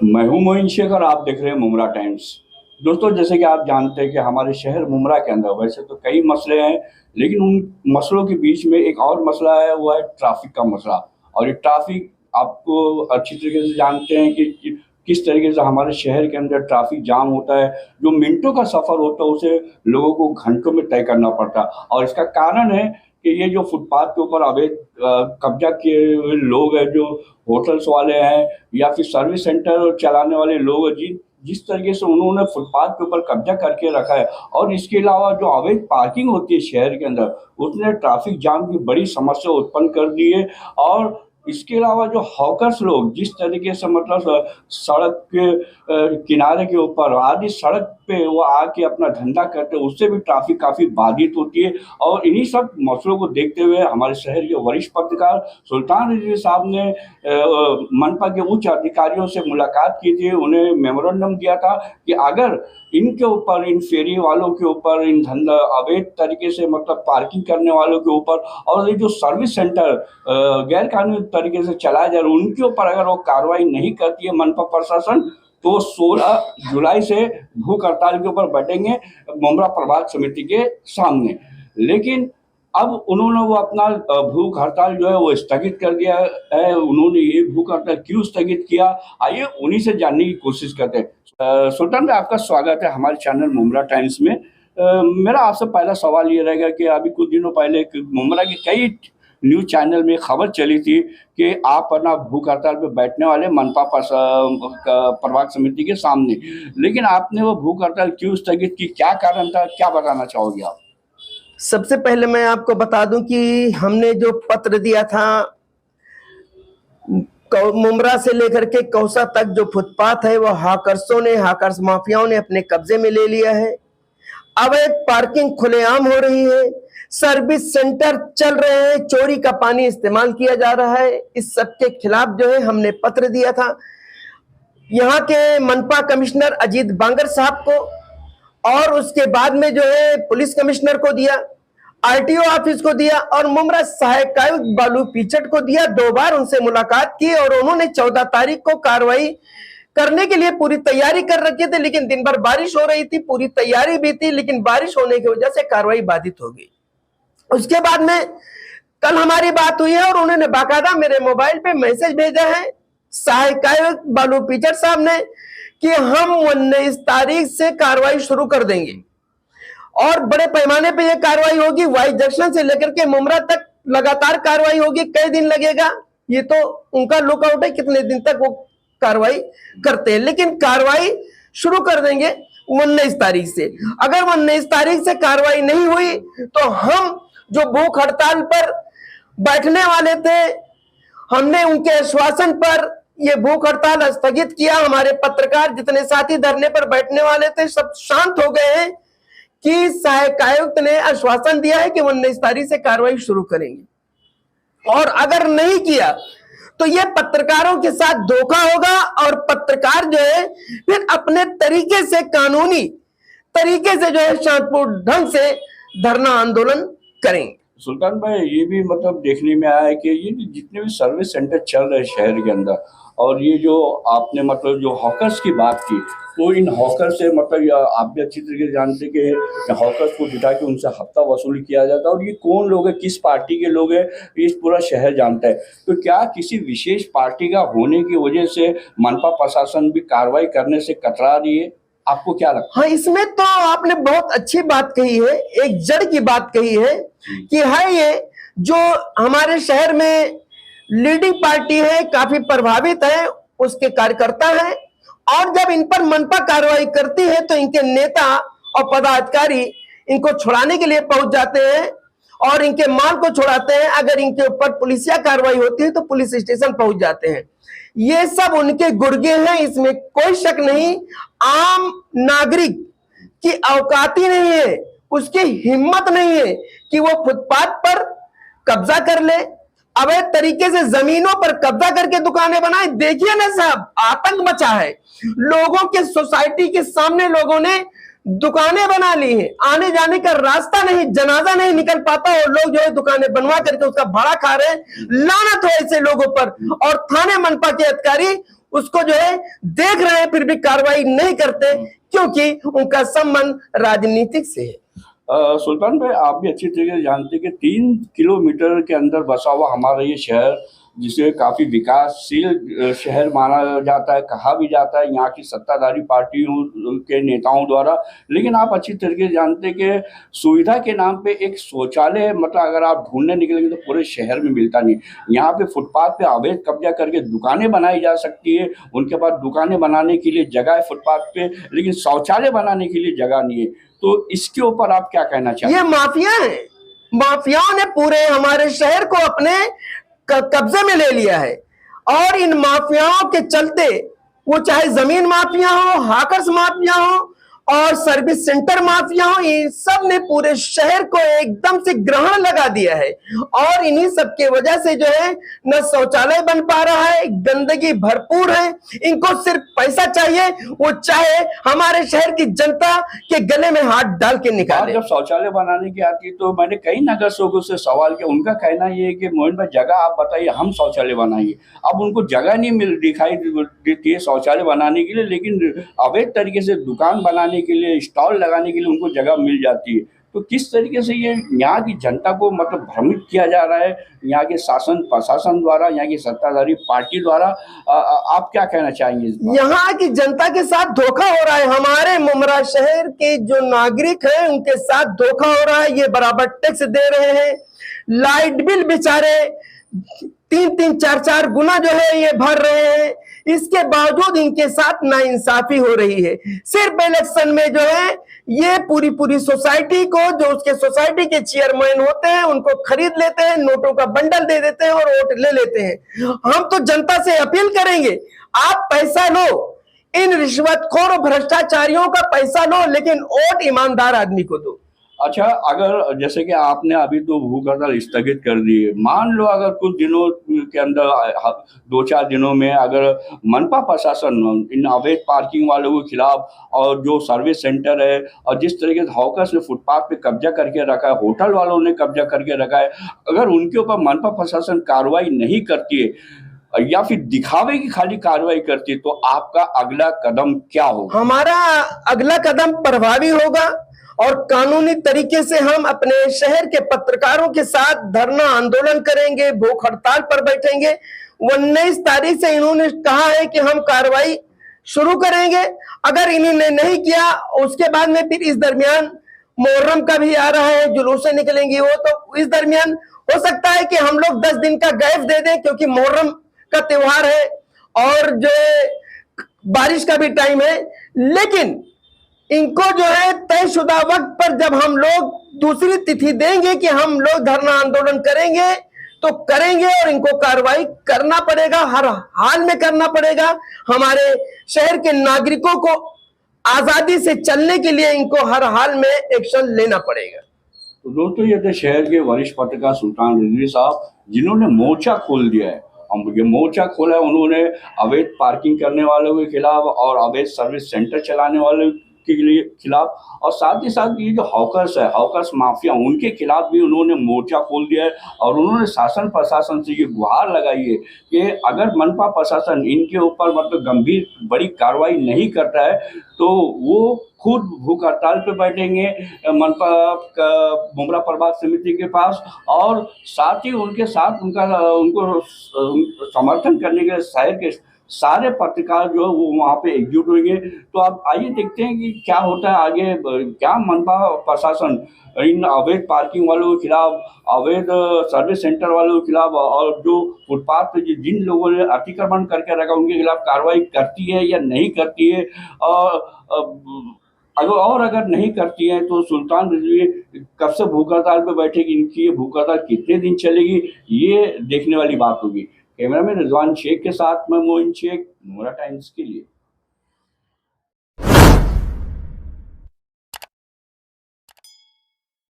मैं हूं मोइन शेख और आप देख रहे हैं मुमरा टाइम्स। दोस्तों, जैसे कि आप जानते हैं कि हमारे शहर मुमरा के अंदर वैसे तो कई मसले हैं, लेकिन उन मसलों के बीच में एक और मसला है, वो है ट्रैफिक का मसला। और ये ट्रैफिक आपको अच्छी तरीके से जानते हैं कि किस तरीके से हमारे शहर के अंदर ट्रैफिक जाम होता है। जो मिनटों का सफ़र होता है उसे लोगों को घंटों में तय करना पड़ता है, और इसका कारण है कि ये जो फुटपाथ के ऊपर अवैध कब्जा किए हुए लोग हैं, जो होटल्स वाले हैं या फिर सर्विस सेंटर चलाने वाले लोग हैं, जिस तरीके से उन्होंने फुटपाथ के ऊपर कब्जा करके रखा है। और इसके अलावा जो अवैध पार्किंग होती है शहर के अंदर, उसने ट्रैफिक जाम की बड़ी समस्या उत्पन्न कर दी है। और इसके अलावा जो हॉकर्स लोग जिस तरीके से मतलब सड़क के किनारे के ऊपर आदि सड़क पे वो आके अपना धंधा करते हैं, उससे भी ट्रैफिक काफ़ी बाधित होती है। और इन्हीं सब मसलों को देखते हुए हमारे शहर के वरिष्ठ पत्रकार सुल्तान रिजवी साहब ने मनपा के उच्च अधिकारियों से मुलाकात की थी। उन्हें मेमोरेंडम दिया था कि अगर इनके ऊपर, इन फेरी वालों के ऊपर, इन धंधा अवैध तरीके से मतलब पार्किंग करने वालों के ऊपर, और ये जो सर्विस सेंटर गैर कानूनी तरीके से चलाए जा रहे हैं, उनके ऊपर अगर वो कार्रवाई नहीं करती है मनपा प्रशासन, तो 16 जुलाई से भूख हड़ताल के ऊपर बैठेंगे मुमरा प्रभात समिति के सामने। लेकिन अब उन्होंने वो अपना भूख हड़ताल जो है वो स्थगित कर दिया है। उन्होंने ये भूख हड़ताल क्यों स्थगित किया, आइए उन्हीं से जानने की कोशिश करते हैं। सुल्तान भाई, आपका स्वागत है हमारे चैनल मुमरा टाइम्स में। मेरा आपसे पहला सवाल ये रहेगा कि अभी कुछ दिनों पहले मुमरा की कई न्यूज़ चैनल में खबर चली थी कि आप अपना भूख हड़ताल पे बैठने वाले मनपा प्रभात समिति के सामने, लेकिन आपने वो भूख हड़ताल क्यों स्थगित की, क्या कारण था, क्या बताना चाहोगे आप? सबसे पहले मैं आपको बता दूं कि हमने जो पत्र दिया था मुमरा से लेकर के कौसा तक, जो फुटपाथ है वो हाकर्स माफियाओं ने अपने कब्जे में ले लिया है। अवैध पार्किंग खुलेआम हो रही है, सर्विस सेंटर चल रहे हैं, चोरी का पानी इस्तेमाल किया जा रहा है। इस सब के खिलाफ जो है हमने पत्र दिया था यहाँ के मनपा कमिश्नर अजीत बांगर साहब को, और उसके बाद में जो है पुलिस कमिश्नर को दिया, आरटीओ ऑफिस को दिया, और मुमरा सहायक आयुक्त बालू पीचट को दिया। 2 बार उनसे मुलाकात की और उन्होंने 14 तारीख को कार्रवाई करने के लिए पूरी तैयारी कर रखी थी, लेकिन दिन भर बारिश हो रही थी। पूरी तैयारी भी थी, लेकिन बारिश होने की वजह से कार्रवाई बाधित हो गई। उसके बाद में कल हमारी बात हुई है और उन्होंने बाकायदा मेरे मोबाइल पे मैसेज भेजा है सहायक आयुक्त बालू पीचट साहब ने कि हम 19 तारीख से कार्रवाई शुरू कर देंगे और बड़े पैमाने पे ये कार्रवाई होगी। वाई जंक्शन से लेकर के मुमरा तक लगातार कार्रवाई होगी। कई दिन लगेगा ये तो उनका लुकआउट है, कितने दिन तक वो कार्रवाई करते हैं, लेकिन कार्रवाई शुरू कर देंगे 19 तारीख से। अगर 19 तारीख से कार्रवाई नहीं हुई तो हम जो भूख हड़ताल पर बैठने वाले थे, हमने उनके आश्वासन पर ये भूख हड़ताल स्थगित किया। हमारे पत्रकार जितने साथी धरने पर बैठने वाले थे सब शांत हो गए हैं कि सहायक आयुक्त ने आश्वासन दिया है कि 19 तारीख से कार्रवाई शुरू करेंगे, और अगर नहीं किया तो ये पत्रकारों के साथ धोखा होगा और पत्रकार जो है फिर अपने तरीके से, कानूनी तरीके से जो है शांतिपूर्ण ढंग से धरना आंदोलन करेंगे। सुल्तान भाई, ये भी मतलब देखने में आया है कि ये जितने भी सर्विस सेंटर चल रहे हैं शहर के अंदर, और ये जो आपने मतलब जो हॉकर्स की बात की, तो इन हॉकर से मतलब आप भी अच्छी तरीके से जानते हैं कि हॉकर्स को जुटा के उनसे हफ्ता वसूल किया जाता है। और ये कौन लोग हैं, किस पार्टी के लोग हैं, ये पूरा शहर जानता है। तो क्या किसी विशेष पार्टी का होने की वजह से मनपा प्रशासन भी कार्रवाई करने से कतरा रही है? आपको क्या लगता है? हाँ, इसमें तो आपने बहुत अच्छी बात कही है, एक जड़ की बात कही है कि है ये जो हमारे शहर में लीडिंग पार्टी है, काफी प्रभावित है, उसके कार्यकर्ता हैं, और जब इन पर मनपा कार्रवाई करती है तो इनके नेता और पदाधिकारी इनको छुड़ाने के लिए पहुंच जाते हैं और इनके माल को छुड़ाते हैं। अगर इनके ऊपर पुलिसिया कार्रवाई होती है तो पुलिस स्टेशन पहुंच जाते हैं। ये सब उनके गुर्गे हैं, इसमें कोई शक नहीं। आम नागरिक की औकात ही नहीं है, उसकी हिम्मत नहीं है कि वो फुटपाथ पर कब्जा कर ले, अवैध तरीके से जमीनों पर कब्जा करके दुकानें बनाए। देखिए ना साहब, आतंक मचा है। लोगों के सोसाइटी के सामने लोगों ने दुकानें बना ली हैं, आने जाने का रास्ता नहीं, जनाजा नहीं निकल पाता और लोग जो है दुकानें बनवा करके उसका भाड़ा खा रहे हैं। लानत हो ऐसे लोगों पर। और थाने मनपा के अधिकारी उसको जो है देख रहे हैं फिर भी कार्रवाई नहीं करते, क्योंकि उनका संबंध राजनीतिक से है। सुल्तान भाई, आप भी अच्छी तरीके से जानते हैं कि 3 किलोमीटर के अंदर बसा हुआ हमारा ये शहर, जिसे काफ़ी विकासशील शहर माना जाता है, कहा भी जाता है यहाँ की सत्ताधारी पार्टियों के नेताओं द्वारा। लेकिन आप अच्छी तरीके से जानते हैं कि सुविधा के नाम पे एक शौचालय, मतलब अगर आप ढूंढने निकलेंगे तो पूरे शहर में मिलता नहीं। यहाँ पे फुटपाथ पे अवैध कब्जा करके दुकानें बनाई जा सकती है, उनके पास दुकानें बनाने के लिए जगह है फुटपाथ पे, लेकिन शौचालय बनाने के लिए जगह नहीं है। तो इसके ऊपर आप क्या कहना चाहेंगे? ये माफिया है, माफियाओं ने पूरे हमारे शहर को अपने कब्जे में ले लिया है, और इन माफियाओं के चलते, वो चाहे जमीन माफिया हो, हाकर्स माफिया हो और सर्विस सेंटर माफिया हो, इन सब ने पूरे शहर को एकदम से ग्रहण लगा दिया है। और इन्हीं सब के वजह से जो है न शौचालय बन पा रहा है, गंदगी भरपूर है। इनको सिर्फ पैसा चाहिए, वो चाहे हमारे शहर की जनता के गले में हाथ डाल के निकाले। जब शौचालय बनाने की आती है तो मैंने कई नगर सेवकों से सवाल किया, उनका कहना ये है कि मोहन भाई जगह आप बताइए, हम शौचालय बनाएंगे। अब उनको जगह नहीं दिखाई देती है शौचालय बनाने के लिए, लेकिन अवैध तरीके से दुकान बनाने के लिए, स्टॉल लगाने के लिए उनको जगह मिल जाती है। तो किस तरीके से ये यहाँ की जनता को मतलब भ्रमित किया जा रहा है यहाँ के शासन प्रशासन द्वारा, यहाँ की सत्ताधारी पार्टी द्वारा? आप क्या कहना चाहेंगे इस बात? यहाँ की जनता के साथ धोखा हो रहा है, हमारे मुमरा शहर के जो नागरिक हैं उनके साथ धोखा हो रहा है। ये बराबर टैक्स दे रहे हैं, लाइट बिल बेचारे 3-3, 4-4 गुना जो है ये भर रहे हैं, इसके बावजूद इनके साथ नाइंसाफी हो रही है। सिर्फ इलेक्शन में जो है ये पूरी सोसाइटी को, जो उसके सोसाइटी के चेयरमैन होते हैं, उनको खरीद लेते हैं, नोटों का बंडल दे देते हैं और वोट ले लेते हैं। हम तो जनता से अपील करेंगे, आप पैसा लो, इन रिश्वतखोर और भ्रष्टाचारियों का पैसा लो, लेकिन वोट ईमानदार आदमी को दो। अच्छा, अगर जैसे कि आपने अभी तो भूख हड़ताल स्थगित कर दी है, मान लो अगर कुछ दिनों के अंदर 2-4 दिनों में अगर मनपा प्रशासन इन अवैध पार्किंग वालों के खिलाफ और जो सर्विस सेंटर है और जिस तरीके से हॉकर्स ने फुटपाथ पे कब्जा करके रखा है, होटल वालों ने कब्जा करके रखा है, अगर उनके ऊपर मनपा प्रशासन कार्रवाई नहीं करती है या फिर दिखावे की खाली कार्रवाई करती है, तो आपका अगला कदम क्या होगा? हमारा अगला कदम प्रभावी होगा और कानूनी तरीके से हम अपने शहर के पत्रकारों के साथ धरना आंदोलन करेंगे, भूख हड़ताल पर बैठेंगे। 19 तारीख से इन्होंने कहा है कि हम कार्रवाई शुरू करेंगे। अगर इन्होंने नहीं किया, उसके बाद में फिर इस दरमियान मुहर्रम का भी आ रहा है, जुलूसें निकलेंगी, वो तो इस दरमियान हो सकता है कि हम लोग 10 दिन का गैप दे दें, क्योंकि मुहर्रम का त्योहार है और जो बारिश का भी टाइम है। लेकिन इनको जो है तयशुदा वक्त पर जब हम लोग दूसरी तिथि देंगे कि हम लोग धरना आंदोलन करेंगे, तो करेंगे और इनको कार्रवाई करना पड़ेगा, हर हाल में करना पड़ेगा। हमारे शहर के नागरिकों को आजादी से चलने के लिए इनको हर हाल में एक्शन लेना पड़ेगा। तो दोस्तों, ये थे शहर के वरिष्ठ पत्रकार सुल्तान रिजवी साहब, जिन्होंने मोर्चा खोल दिया है। हम ये मोर्चा खोला है उन्होंने अवैध पार्किंग करने वालों के खिलाफ और अवैध सर्विस सेंटर चलाने वालों के लिए खिलाफ, और साथ ही साथ ये जो हॉकर्स है, हॉकर्स माफिया, उनके खिलाफ भी उन्होंने मोर्चा खोल दिया है। और उन्होंने शासन प्रशासन से ये गुहार लगाई है कि अगर मनपा प्रशासन इनके ऊपर मतलब गंभीर बड़ी कार्रवाई नहीं करता है तो वो खुद भूख हड़ताल पे बैठेंगे मनपा मुमरा प्रभाग समिति के पास, और साथ ही उनके साथ उनको समर्थन करने के शहर के सारे पत्रकार जो है वो वहाँ पे एकजुट होंगे। तो आप आइए देखते हैं कि क्या होता है आगे, क्या मनपा प्रशासन इन अवैध पार्किंग वालों के खिलाफ, अवैध सर्विस सेंटर वालों के खिलाफ और जो फुटपाथ पे जिन लोगों ने अतिक्रमण करके रखा उनके खिलाफ कार्रवाई करती है या नहीं करती है। अगर नहीं करती है तो सुल्तान रिजवी कब से भूख हड़ताल पे बैठेगी, इनकी ये भूख हड़ताल कितने दिन चलेगी, ये देखने वाली बात होगी। कैमरामैन रिजवान शेख के साथ मैं मोइन शेख, मुमरा टाइम्स के लिए।